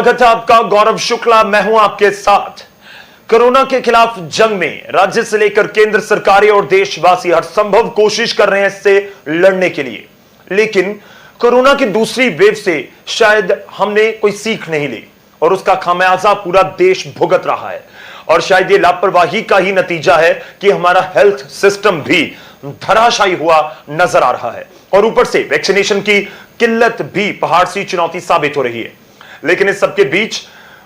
स्वागत है आपका। गौरव शुक्ला मैं हूं आपके साथ। कोरोना के खिलाफ जंग में राज्य से लेकर केंद्र सरकारें और देशवासी हर संभव कोशिश कर रहे हैं इससे लड़ने के लिए, लेकिन कोरोना की दूसरी वेव से शायद हमने कोई सीख नहीं ली और उसका खामियाजा पूरा देश भुगत रहा है। और शायद ये लापरवाही का ही नतीजा है कि हमारा हेल्थ सिस्टम भी धराशायी हुआ नजर आ रहा है और ऊपर से वैक्सीनेशन की किल्लत भी पहाड़ सी चुनौती साबित हो रही है। लेकिन इस सबके बीच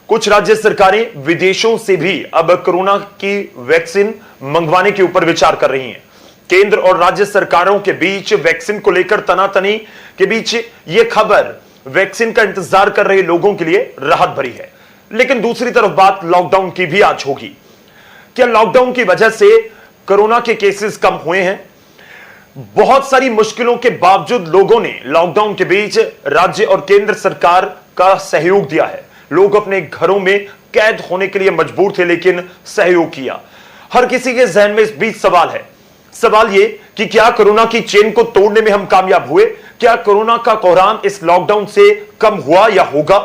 कुछ राज्य सरकारें विदेशों से भी अब कोरोना की वैक्सीन मंगवाने के ऊपर विचार कर रही हैं। केंद्र और राज्य सरकारों के बीच वैक्सीन को लेकर तनातनी के बीच यह खबर वैक्सीन का इंतजार कर रहे लोगों के लिए राहत भरी है। लेकिन दूसरी तरफ बात लॉकडाउन की भी आज होगी। क्या लॉकडाउन की वजह से कोरोना के केसेस कम हुए हैं? बहुत सारी मुश्किलों के बावजूद लोगों ने लॉकडाउन के बीच राज्य और केंद्र सरकार का सहयोग दिया है। लोग अपने घरों में कैद होने के लिए मजबूर थे, लेकिन सहयोग किया। हर किसी के जहन में इस बीच सवाल है। सवाल ये कि क्या कोरोना की चेन को तोड़ने में हम कामयाब हुए? क्या कोरोना का कोहराम इस लॉकडाउन से कम हुआ या होगा?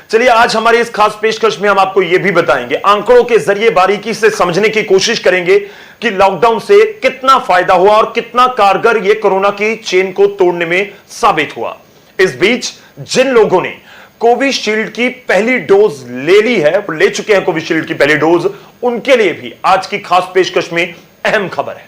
चलिए आज हमारी इस खास पेशकश में हम आपको यह भी बताएंगे, आंकड़ों के जरिए बारीकी से समझने की कोशिश करेंगे कि लॉकडाउन से कितना फायदा हुआ और कितना कारगर यह कोरोना की चेन को तोड़ने में साबित हुआ। इस बीच जिन लोगों ने कोविशील्ड की पहली डोज ले ली है, ले चुके हैं कोविशील्ड की पहली डोज, उनके लिए भी आज की खास पेशकश में अहम खबर है।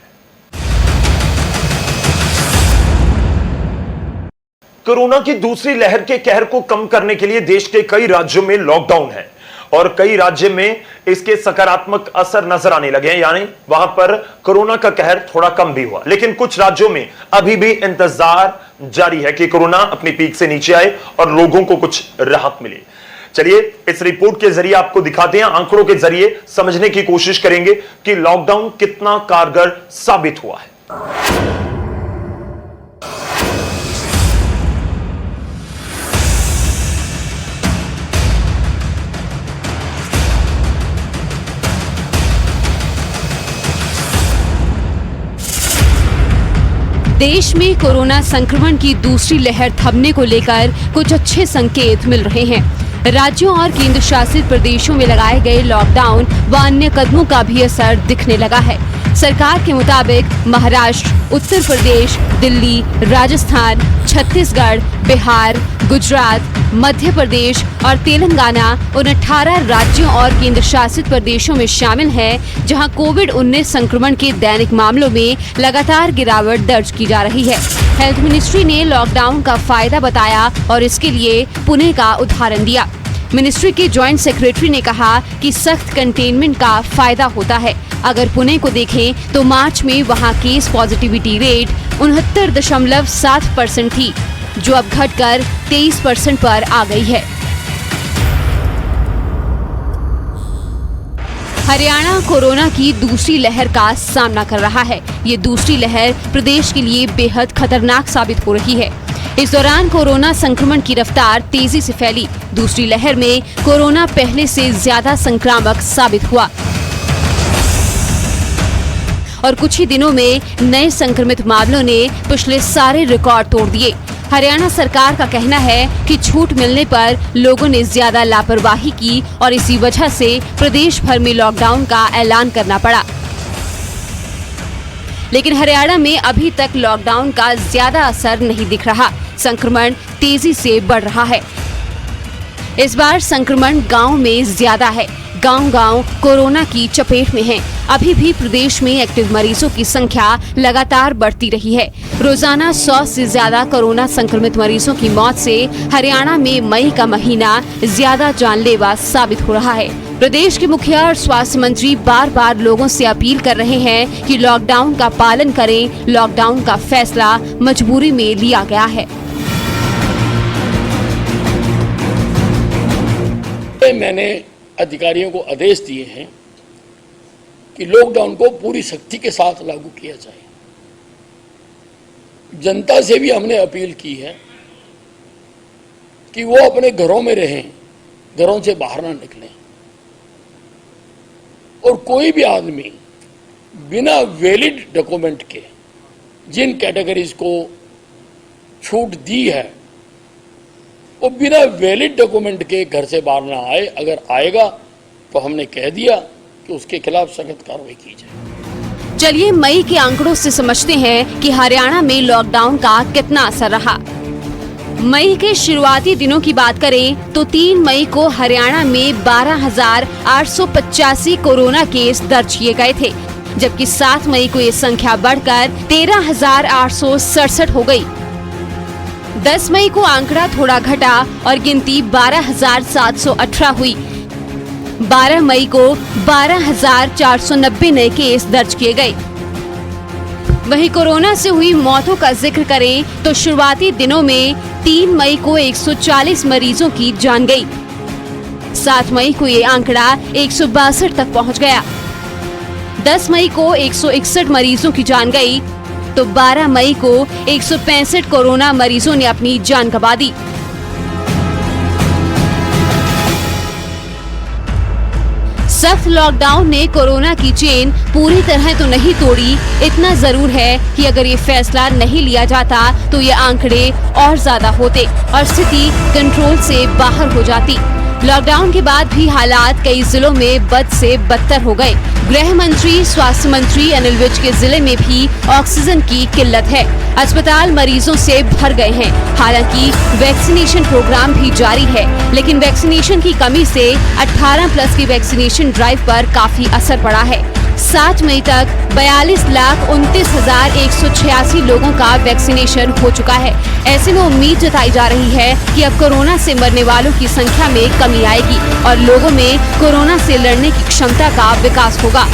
कोरोना की दूसरी लहर के कहर को कम करने के लिए देश के कई राज्यों में लॉकडाउन है और कई राज्य में इसके सकारात्मक असर नजर आने लगे हैं, यानी वहां पर कोरोना का कहर थोड़ा कम भी हुआ। लेकिन कुछ राज्यों में अभी भी इंतजार जारी है कि कोरोना अपनी पीक से नीचे आए और लोगों को कुछ राहत मिले। चलिए इस रिपोर्ट के जरिए आपको दिखाते हैं, आंकड़ों के जरिए समझने की कोशिश करेंगे कि लॉकडाउन कितना कारगर साबित हुआ है। देश में कोरोना संक्रमण की दूसरी लहर थमने को लेकर कुछ अच्छे संकेत मिल रहे हैं। राज्यों और केंद्र शासित प्रदेशों में लगाए गए लॉकडाउन व अन्य कदमों का भी असर दिखने लगा है। सरकार के मुताबिक महाराष्ट्र, उत्तर प्रदेश, दिल्ली, राजस्थान, छत्तीसगढ़, बिहार, गुजरात, मध्य प्रदेश और तेलंगाना उन 18 राज्यों और केंद्र शासित प्रदेशों में शामिल हैं जहां कोविड-19 संक्रमण के दैनिक मामलों में लगातार गिरावट दर्ज की जा रही है। हेल्थ मिनिस्ट्री ने लॉकडाउन का फायदा बताया और इसके लिए पुणे का उदाहरण दिया। मिनिस्ट्री के जॉइंट सेक्रेटरी ने कहा कि सख्त कंटेनमेंट का फायदा होता है। अगर पुणे को देखें तो मार्च में वहां केस पॉजिटिविटी रेट 69.7% थी, जो अब घटकर 23% पर आ गई है। हरियाणा कोरोना की दूसरी लहर का सामना कर रहा है। ये दूसरी लहर प्रदेश के लिए बेहद खतरनाक साबित हो रही है। इस दौरान कोरोना संक्रमण की रफ्तार तेजी से फैली। दूसरी लहर में कोरोना पहले से ज्यादा संक्रामक साबित हुआ और कुछ ही दिनों में नए संक्रमित मामलों ने पिछले सारे रिकॉर्ड तोड़ दिए। हरियाणा सरकार का कहना है कि छूट मिलने पर लोगों ने ज्यादा लापरवाही की और इसी वजह से प्रदेश भर में लॉकडाउन का ऐलान करना पड़ा। लेकिन हरियाणा में अभी तक लॉकडाउन का ज्यादा असर नहीं दिख रहा। संक्रमण तेजी से बढ़ रहा है। इस बार संक्रमण गांव में ज्यादा है। गांव-गांव कोरोना की चपेट में हैं। अभी भी प्रदेश में एक्टिव मरीजों की संख्या लगातार बढ़ती रही है। रोजाना 100 से ज्यादा कोरोना संक्रमित मरीजों की मौत से हरियाणा में मई का महीना ज्यादा जानलेवा साबित हो रहा है। प्रदेश के मुखिया और स्वास्थ्य मंत्री बार बार लोगों से अपील कर रहे हैं कि लॉकडाउन का पालन करें। लॉकडाउन का फैसला मजबूरी में लिया गया है। मैंने अधिकारियों को आदेश दिए हैं कि लॉकडाउन को पूरी सख्ती के साथ लागू किया जाए। जनता से भी हमने अपील की है कि वो अपने घरों में रहें, घरों से बाहर ना निकलें और कोई भी आदमी बिना वैलिड डॉक्यूमेंट के जिन कैटेगरीज को छूट दी है वो बिना वैलिड डॉक्यूमेंट के घर से बाहर ना आए। अगर आएगा तो हमने कह दिया कि उसके खिलाफ सख्त कार्रवाई की जाए। चलिए मई के आंकड़ों से समझते हैं कि हरियाणा में लॉकडाउन का कितना असर रहा। मई के शुरुआती दिनों की बात करें तो 3 मई को हरियाणा में 12,885 कोरोना केस दर्ज किए गए थे, जबकि 7 मई को ये संख्या बढ़कर 13,867 हो गई। 10 मई को आंकड़ा थोड़ा घटा और गिनती 12,718 हुई। 12 मई को 12,490 नए केस दर्ज किए गए। वहीं कोरोना से हुई मौतों का जिक्र करें तो शुरुआती दिनों में 3 मई को 140 मरीजों की जान गई। 7 मई को ये आंकड़ा 162 तक पहुंच गया। 10 मई को 161 मरीजों की जान गई तो 12 मई को 165 कोरोना मरीजों ने अपनी जान गंवा दी। सख्त लॉकडाउन ने कोरोना की चेन पूरी तरह तो नहीं तोड़ी, इतना जरूर है कि अगर ये फैसला नहीं लिया जाता तो ये आंकड़े और ज्यादा होते और स्थिति कंट्रोल से बाहर हो जाती। लॉकडाउन के बाद भी हालात कई जिलों में बद से बदतर हो गए। गृह मंत्री, स्वास्थ्य मंत्री अनिल विज के जिले में भी ऑक्सीजन की किल्लत है। अस्पताल मरीजों से भर गए हैं। हालांकि वैक्सीनेशन प्रोग्राम भी जारी है, लेकिन वैक्सीनेशन की कमी से 18+ की वैक्सीनेशन ड्राइव पर काफी असर पड़ा है। 7 मई तक 42,29,186 लोगों का वैक्सीनेशन हो चुका है। ऐसे में उम्मीद जताई जा रही है कि अब कोरोना से मरने वालों की संख्या में कमी आएगी और लोगों में कोरोना से लड़ने की क्षमता का विकास होगा।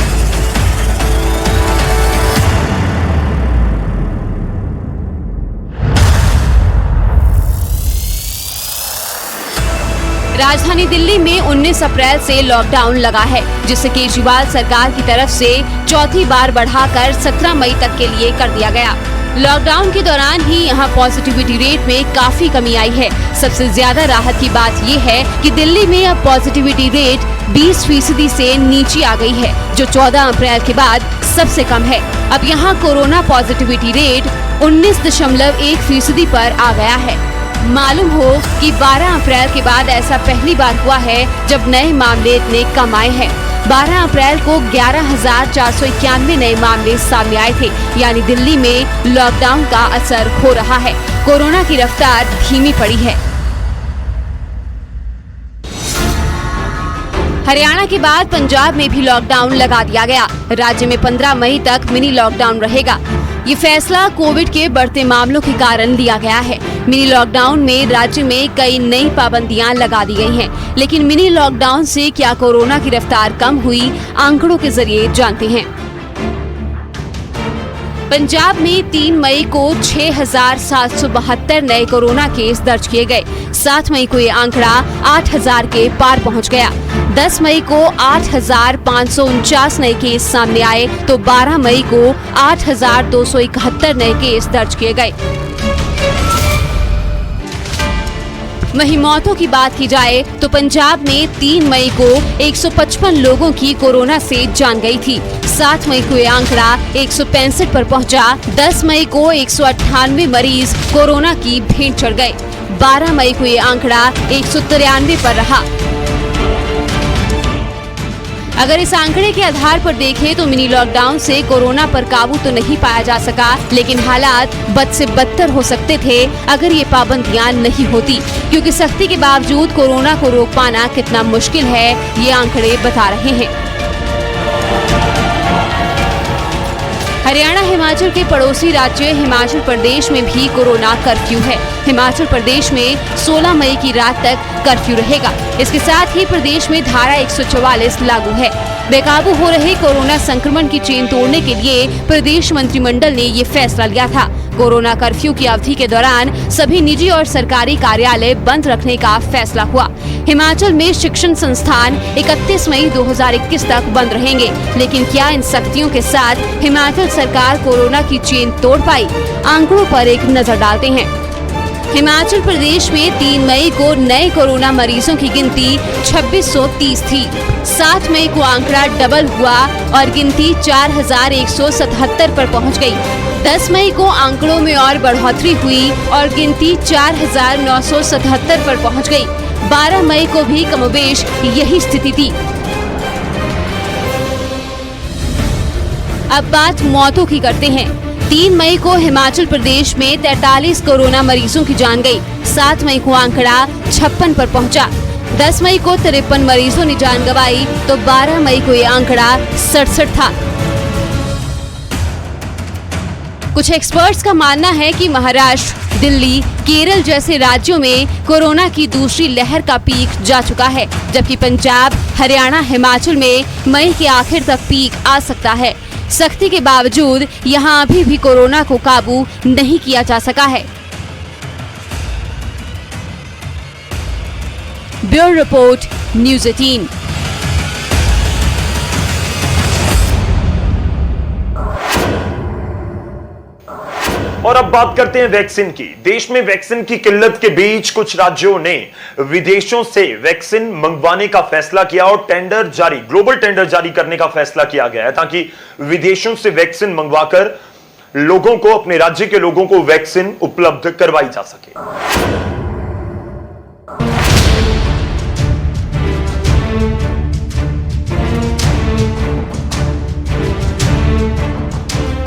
राजधानी दिल्ली में 19 अप्रैल से लॉकडाउन लगा है, जिसे केजरीवाल सरकार की तरफ से चौथी बार बढ़ाकर 17 मई तक के लिए कर दिया गया। लॉकडाउन के दौरान ही यहां पॉजिटिविटी रेट में काफी कमी आई है। सबसे ज्यादा राहत की बात ये है कि दिल्ली में अब पॉजिटिविटी रेट 20% से नीचे आ गई है, जो 14 अप्रैल के बाद सबसे कम है। अब यहां कोरोना पॉजिटिविटी रेट 19.1% पर आ गया है। मालूम हो कि 12 अप्रैल के बाद ऐसा पहली बार हुआ है जब नए मामले इतने कम आए हैं। 12 अप्रैल को 11,491 नए मामले सामने आए थे, यानी दिल्ली में लॉकडाउन का असर हो रहा है। कोरोना की रफ्तार धीमी पड़ी है। हरियाणा के बाद पंजाब में भी लॉकडाउन लगा दिया गया। राज्य में 15 मई तक मिनी लॉकडाउन रहेगा। ये फैसला कोविड के बढ़ते मामलों के कारण लिया गया है। मिनी लॉकडाउन में राज्य में कई नई पाबंदियां लगा दी गई हैं, लेकिन मिनी लॉकडाउन से क्या कोरोना की रफ्तार कम हुई, आंकड़ों के जरिए जानते हैं। पंजाब में 3 मई को 6,772 नए कोरोना केस दर्ज किए गए। 7 मई को ये आंकड़ा 8,000 के पार पहुंच गया। 10 मई को 8,549 नए केस सामने आए तो 12 मई को 8,271 नए केस दर्ज किए गए। वहीं मौतों की बात की जाए तो पंजाब में 3 मई को 155 लोगों की कोरोना से जान गई थी। 7 मई को ये आंकड़ा 165 पर पहुंचा। 10 मई को 198 मरीज कोरोना की भेंट चढ़ गए। 12 मई को ये आंकड़ा 193 पर रहा। अगर इस आंकड़े के आधार पर देखें तो मिनी लॉकडाउन से कोरोना पर काबू तो नहीं पाया जा सका, लेकिन हालात बद से बदतर हो सकते थे अगर ये पाबंदियां नहीं होती, क्योंकि सख्ती के बावजूद कोरोना को रोक पाना कितना मुश्किल है ये आंकड़े बता रहे हैं। हरियाणा हिमाचल के पड़ोसी राज्य हिमाचल प्रदेश में भी कोरोना कर्फ्यू है। हिमाचल प्रदेश में 16 मई की रात तक कर्फ्यू रहेगा। इसके साथ ही प्रदेश में धारा 144 लागू है। बेकाबू हो रहे कोरोना संक्रमण की चेन तोड़ने के लिए प्रदेश मंत्रिमंडल ने ये फैसला लिया था। कोरोना कर्फ्यू की अवधि के दौरान सभी निजी और सरकारी कार्यालय बंद रखने का फैसला हुआ। हिमाचल में शिक्षण संस्थान 31 मई 2021 तक बंद रहेंगे, लेकिन क्या इन सख्तियों के साथ हिमाचल सरकार कोरोना की चेन तोड़ पाई? आंकड़ों पर एक नजर डालते हैं। हिमाचल प्रदेश में 3 मई को नए कोरोना मरीजों की गिनती 2630 थी। 7 मई को आंकड़ा डबल हुआ और गिनती 4177 पर पहुंच गई। 10 मई को आंकड़ों में और बढ़ोतरी हुई और गिनती 4,977 पर पहुंच गई। 12 मई को भी कमोबेश यही स्थिति थी। अब बात मौतों की करते हैं। 3 मई को हिमाचल प्रदेश में 43 कोरोना मरीजों की जान गई। 7 मई को आंकड़ा 56 पर पहुंचा। 10 मई को 53 मरीजों ने जान गंवाई तो 12 मई को ये आंकड़ा 67 था। कुछ एक्सपर्ट्स का मानना है कि महाराष्ट्र, दिल्ली, केरल जैसे राज्यों में कोरोना की दूसरी लहर का पीक जा चुका है, जबकि पंजाब, हरियाणा, हिमाचल में मई के आखिर तक पीक आ सकता है। सख्ती के बावजूद यहां अभी भी कोरोना को काबू नहीं किया जा सका है। Bureau report, news 18। और अब बात करते हैं वैक्सीन की। देश में वैक्सीन की किल्लत के बीच कुछ राज्यों ने विदेशों से वैक्सीन मंगवाने का फैसला किया और ग्लोबल टेंडर जारी करने का फैसला किया गया है ताकि विदेशों से वैक्सीन मंगवाकर लोगों को, अपने राज्य के लोगों को वैक्सीन उपलब्ध करवाई जा सके।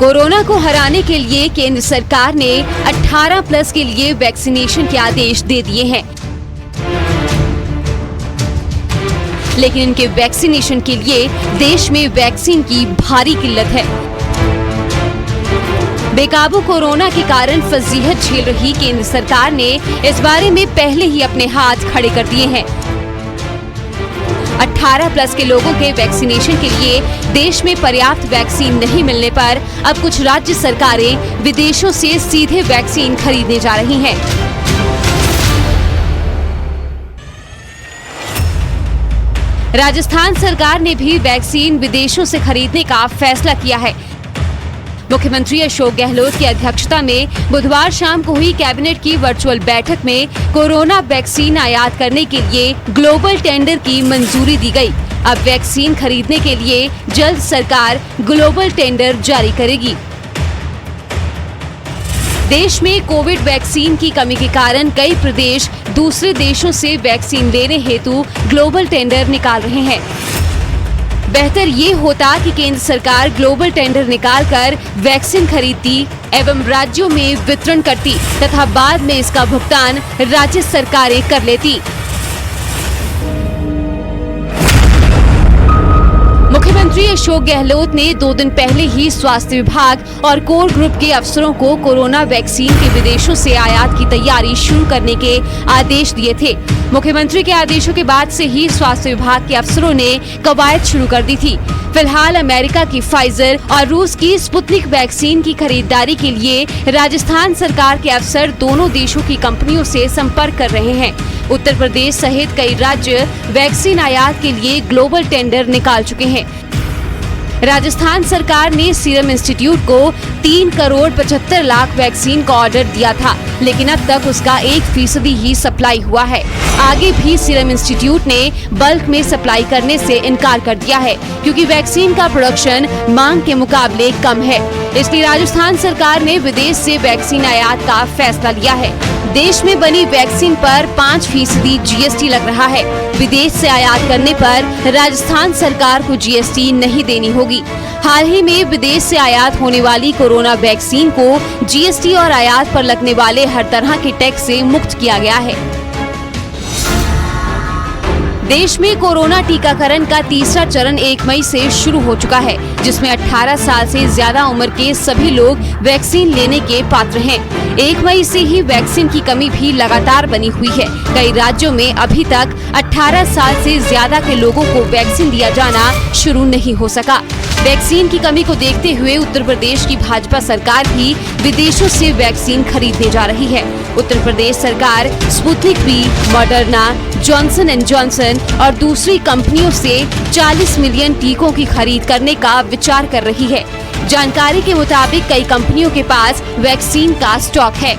कोरोना को हराने के लिए केंद्र सरकार ने 18 प्लस के लिए वैक्सीनेशन के आदेश दे दिए हैं, लेकिन इनके वैक्सीनेशन के लिए देश में वैक्सीन की भारी किल्लत है। बेकाबू कोरोना के कारण फजीहत झेल रही केंद्र सरकार ने इस बारे में पहले ही अपने हाथ खड़े कर दिए हैं। 18 प्लस के लोगों के वैक्सीनेशन के लिए देश में पर्याप्त वैक्सीन नहीं मिलने पर अब कुछ राज्य सरकारें विदेशों से सीधे वैक्सीन खरीदने जा रही हैं। राजस्थान सरकार ने भी वैक्सीन विदेशों से खरीदने का फैसला किया है। मुख्यमंत्री अशोक गहलोत की अध्यक्षता में बुधवार शाम को हुई कैबिनेट की वर्चुअल बैठक में कोरोना वैक्सीन आयात करने के लिए ग्लोबल टेंडर की मंजूरी दी गई। अब वैक्सीन खरीदने के लिए जल्द सरकार ग्लोबल टेंडर जारी करेगी। देश में कोविड वैक्सीन की कमी के कारण कई प्रदेश दूसरे देशों से वैक्सीन लेने हेतु ग्लोबल टेंडर निकाल रहे हैं। बेहतर ये होता कि केंद्र सरकार ग्लोबल टेंडर निकालकर वैक्सीन खरीदती एवं राज्यों में वितरण करती तथा बाद में इसका भुगतान राज्य सरकारें कर लेती। मुख्यमंत्री अशोक गहलोत ने 2 दिन पहले ही स्वास्थ्य विभाग और कोर ग्रुप के अफसरों को कोरोना वैक्सीन के विदेशों से आयात की तैयारी शुरू करने के आदेश दिए थे। मुख्यमंत्री के आदेशों के बाद से ही स्वास्थ्य विभाग के अफसरों ने कवायद शुरू कर दी थी। फिलहाल अमेरिका की फाइजर और रूस की स्पुतनिक वैक्सीन की खरीदारी के लिए राजस्थान सरकार के अफसर दोनों देशों की कंपनियों से संपर्क कर रहे हैं। उत्तर प्रदेश सहित कई राज्य वैक्सीन आयात के लिए ग्लोबल टेंडर निकाल चुके हैं। राजस्थान सरकार ने सीरम इंस्टीट्यूट को 3 करोड़ 75 लाख वैक्सीन का ऑर्डर दिया था, लेकिन अब तक उसका 1% ही सप्लाई हुआ है। आगे भी सीरम इंस्टीट्यूट ने बल्क में सप्लाई करने से इनकार कर दिया है, क्योंकि वैक्सीन का प्रोडक्शन मांग के मुकाबले कम है। इसलिए राजस्थान सरकार ने विदेश से वैक्सीन आयात का फैसला लिया है। देश में बनी वैक्सीन पर 5% GST लग रहा है। विदेश से आयात करने पर राजस्थान सरकार को GST नहीं देनी होगी। हाल ही में विदेश से आयात होने वाली कोरोना वैक्सीन को GST और आयात पर लगने वाले हर तरह के टैक्स से मुक्त किया गया है। देश में कोरोना टीकाकरण का तीसरा चरण 1 मई से शुरू हो चुका है, जिसमें 18 साल से ज्यादा उम्र के सभी लोग वैक्सीन लेने के पात्र हैं। 1 मई से ही वैक्सीन की कमी भी लगातार बनी हुई है। कई राज्यों में अभी तक 18 साल से ज्यादा के लोगों को वैक्सीन दिया जाना शुरू नहीं हो सका। वैक्सीन की कमी को देखते हुए उत्तर प्रदेश की भाजपा सरकार भी विदेशों से वैक्सीन खरीदने जा रही है। उत्तर प्रदेश सरकार Sputnik V, Moderna, Johnson and Johnson और दूसरी कंपनियों से 40 मिलियन टीकों की खरीद करने का विचार कर रही है। जानकारी के मुताबिक कई कंपनियों के पास वैक्सीन का स्टॉक है।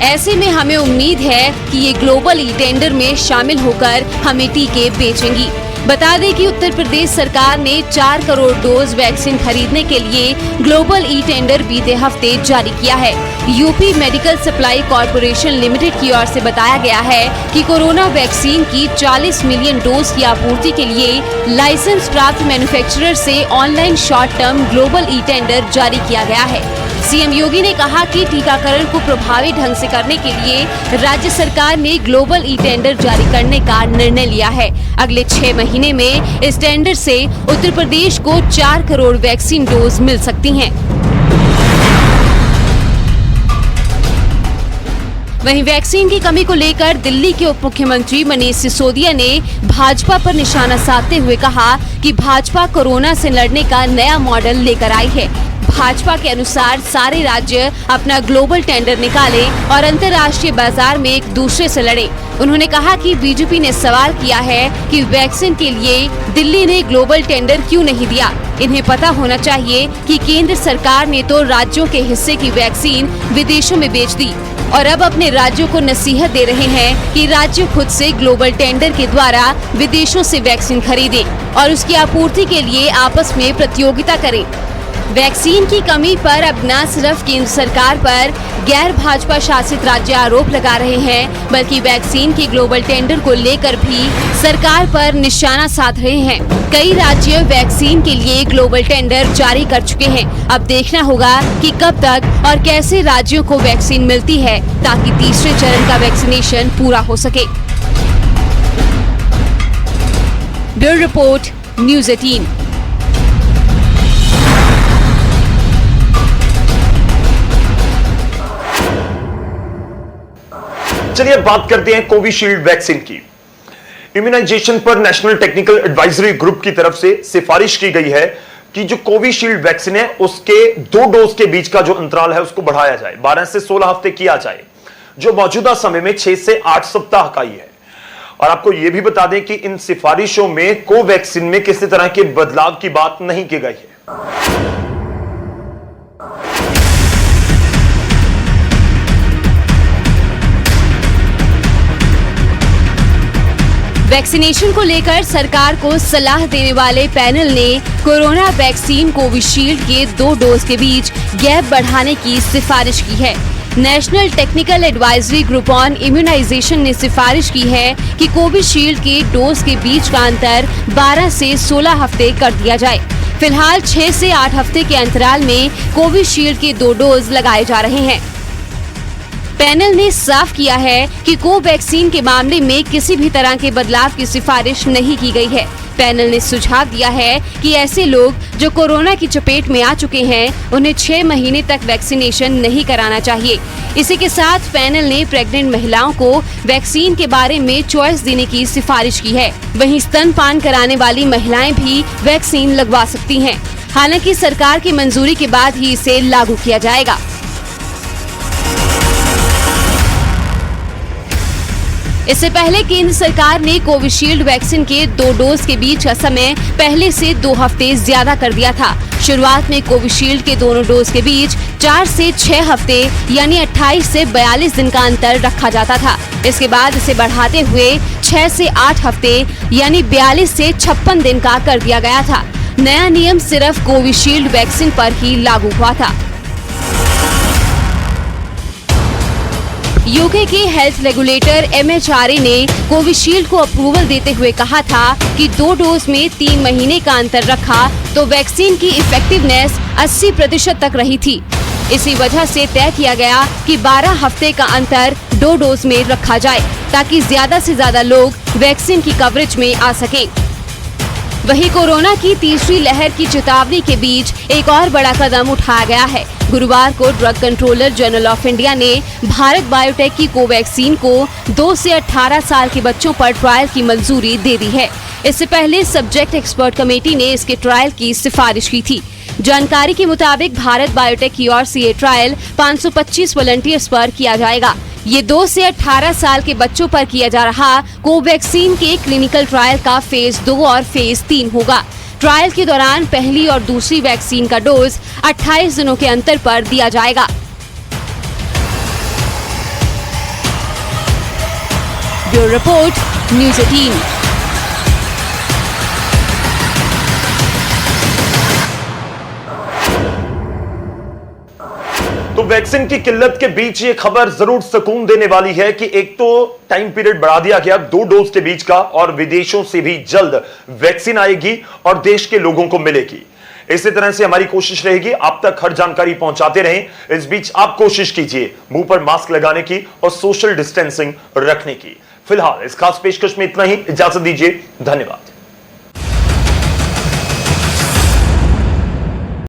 ऐसे में हमें उम्मीद है कि ये ग्लोबल टेंडर में शामिल होकर हमें टीके बेचेंगी। बता दें कि उत्तर प्रदेश सरकार ने 4 करोड़ डोज वैक्सीन खरीदने के लिए ग्लोबल ई टेंडर बीते हफ्ते जारी किया है। UP medical supply corporation limited की ओर से बताया गया है कि कोरोना वैक्सीन की 40 मिलियन डोज की आपूर्ति के लिए लाइसेंस प्राप्त मैन्युफैक्चरर से online short term global e tender जारी किया गया है। सीएम योगी ने कहा कि टीकाकरण को प्रभावी ढंग से करने के लिए राज्य सरकार ने ग्लोबल ई टेंडर जारी करने का निर्णय लिया है। अगले 6 महीने में इस टेंडर से उत्तर प्रदेश को 4 करोड़ वैक्सीन डोज मिल सकती हैं। वहीं वैक्सीन की कमी को लेकर दिल्ली के उप मुख्यमंत्री मनीष सिसोदिया ने भाजपा पर निशाना साधते हुए कहा कि भाजपा कोरोना से लड़ने का नया मॉडल लेकर आई है। भाजपा के अनुसार सारे राज्य अपना ग्लोबल टेंडर निकालें और अंतर्राष्ट्रीय बाजार में एक दूसरे से लड़ें। उन्होंने कहा कि बीजेपी ने सवाल किया है कि वैक्सीन के लिए दिल्ली ने ग्लोबल टेंडर क्यों नहीं दिया। इन्हें पता होना चाहिए कि केंद्र सरकार ने तो राज्यों के हिस्से की वैक्सीन विदेशों में बेच दी और अब अपने राज्यों को नसीहत दे रहे हैं कि राज्य खुद से ग्लोबल टेंडर के द्वारा विदेशों से वैक्सीन खरीदें और उसकी आपूर्ति के लिए आपस में प्रतियोगिता करें। वैक्सीन की कमी पर अब न सिर्फ केंद्र सरकार पर गैर भाजपा शासित राज्य आरोप लगा रहे हैं, बल्कि वैक्सीन के ग्लोबल टेंडर को लेकर भी सरकार पर निशाना साध रहे हैं। कई राज्य वैक्सीन के लिए ग्लोबल टेंडर जारी कर चुके हैं। अब देखना होगा कि कब तक और कैसे राज्यों को वैक्सीन मिलती है ताकि तीसरे चरण का वैक्सीनेशन पूरा हो सके। Bureau report, news 18। चलिए बात करते हैं कोविशील्ड वैक्सीन की। इम्यूनाइजेशन पर नेशनल टेक्निकल एडवाइजरी ग्रुप की तरफ से सिफारिश की गई है कि जो कोविशील्ड वैक्सीन है उसके 2 डोज के बीच का जो अंतराल है उसको बढ़ाया जाए, 12 से 16 हफ्ते किया जाए, जो मौजूदा समय में 6 से 8 सप्ताह का ही है। और आपको यह भी बता दें कि इन सिफारिशों में कोवैक्सीन में किसी तरह के बदलाव की बात नहीं की गई है। वैक्सीनेशन को लेकर सरकार को सलाह देने वाले पैनल ने कोरोना वैक्सीन कोविशील्ड के 2 डोज के बीच गैप बढ़ाने की सिफारिश की है। National technical advisory group on immunisation ने सिफारिश की है कि कोविशील्ड के डोज के बीच का अंतर 12 से 16 हफ्ते कर दिया जाए। फिलहाल 6 से 8 हफ्ते के अंतराल में कोविशील्ड के 2 डोज लगाए जा रहे हैं। पैनल ने साफ किया है कि कोवैक्सीन के मामले में किसी भी तरह के बदलाव की सिफारिश नहीं की गई है। पैनल ने सुझाव दिया है कि ऐसे लोग जो कोरोना की चपेट में आ चुके हैं उन्हें 6 महीने तक वैक्सीनेशन नहीं कराना चाहिए। इसी के साथ पैनल ने प्रेग्नेंट महिलाओं को वैक्सीन के बारे में चॉइस देने की सिफारिश की है। वहीं स्तनपान कराने वाली महिलाएं भी वैक्सीन लगवा सकती हैं। हालांकि सरकार की मंजूरी के बाद ही इसे लागू किया जाएगा। इससे पहले केंद्र सरकार ने कोविशील्ड वैक्सीन के 2 डोज के बीच का समय पहले से 2 हफ्ते ज्यादा कर दिया था। शुरुआत में कोविशील्ड के दोनों डोज के बीच 4 से 6 हफ्ते यानी 28 से 42 दिन का अंतर रखा जाता था। इसके बाद इसे बढ़ाते हुए 6 से 8 हफ्ते यानी 42 से 56 दिन का कर दिया गया था। नया नियम सिर्फ कोविशील्ड वैक्सीन पर ही लागू हुआ था। यूके के हेल्थ रेगुलेटर MHRA ने कोविशील्ड को अप्रूवल देते हुए कहा था कि 2 डोज में 3 महीने का अंतर रखा तो वैक्सीन की इफेक्टिवनेस 80% तक रही थी। इसी वजह से तय किया गया कि 12 हफ्ते का अंतर 2 डोज में रखा जाए ताकि ज्यादा से ज्यादा लोग वैक्सीन की कवरेज में आ सकें। वहीं कोरोना की तीसरी लहर की चेतावनी के बीच एक और बड़ा कदम उठाया गया है। गुरुवार को drug controller general of India ने भारत बायोटेक की कोवैक्सीन को 2 से 18 साल के बच्चों पर ट्रायल की मंजूरी दे दी है। इससे पहले सब्जेक्ट एक्सपर्ट कमेटी ने इसके ट्रायल की सिफारिश की थी। जानकारी के मुताबिक भारत बायोटेक की ओर से ये ट्रायल 525 वॉलंटियर्स पर किया जाएगा। ये 2 से 18 साल के बच्चों पर किया जा रहा कोवैक्सीन के क्लिनिकल ट्रायल का फेज 2 और फेज 3 होगा। ट्रायल के दौरान पहली और दूसरी वैक्सीन का डोज 28 दिनों के अंतर पर दिया जाएगा। Bureau report, news 18। तो वैक्सीन की किल्लत के बीच ये खबर जरूर सुकून देने वाली है कि एक तो टाइम पीरियड बढ़ा दिया गया 2 डोज के बीच का, और विदेशों से भी जल्द वैक्सीन आएगी और देश के लोगों को मिलेगी। इसी तरह से हमारी कोशिश रहेगी आप तक हर जानकारी पहुंचाते रहें। इस बीच आप कोशिश कीजिए मुंह पर मास्क लगाने की और सोशल डिस्टेंसिंग रखने की। फिलहाल इस खास पेशकश में इतना ही, इजाजत दीजिए, धन्यवाद।